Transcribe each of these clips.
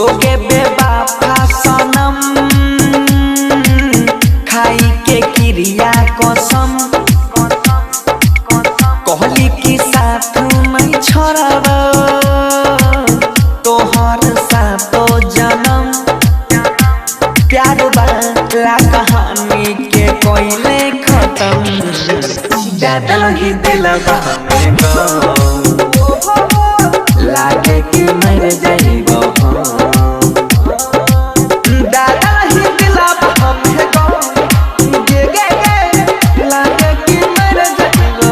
जोगे बेवफा सनम खाई के क्रिया कसम कहली कि साथ नहीं छोड़ब तोहर सातो जन्म प्यार वाला कहानी के कोइले खत्म डाल ही दिलवा में गो लागे कि मर जाइबो दादा ही दिलवा में गो गे गे गे लागे कि मर जाइबो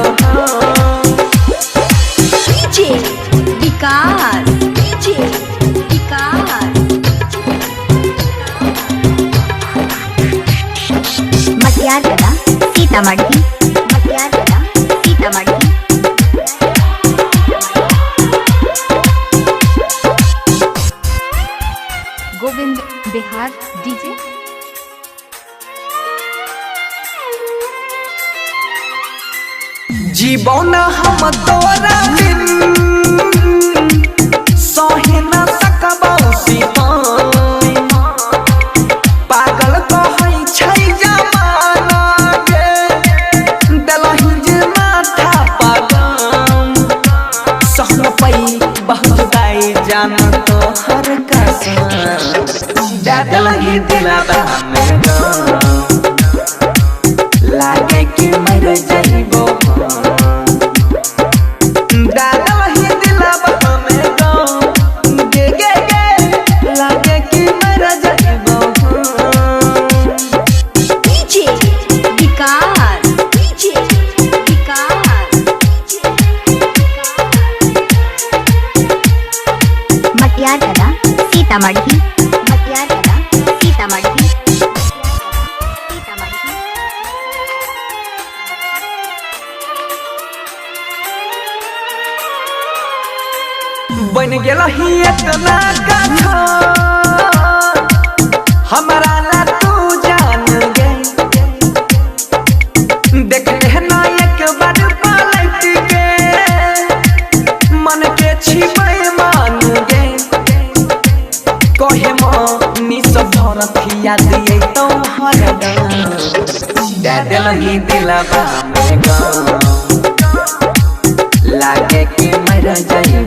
डीजे विकास मटियार कला सीतामढ़ी गोविंद बिहार डीजे जीवन हम तोरा बिन सहे न सकबो सिपाही पागल कहै छै जमाना के दलहि जे माथा पगम सहन पई बहुत गाई जान तो हर कसम दलहि दिलवा में गो लागे कि मर जाइबो सीतामढ़ी बन गेल ही इतना कथा हमारा ला तू जान गे देख ले ना एक बार पलट के मन के छिपे मान गे कहे मनी सब धरथिया दिए तो हरदम डाल ही दिलवा में गो लागे कि मर जाइबो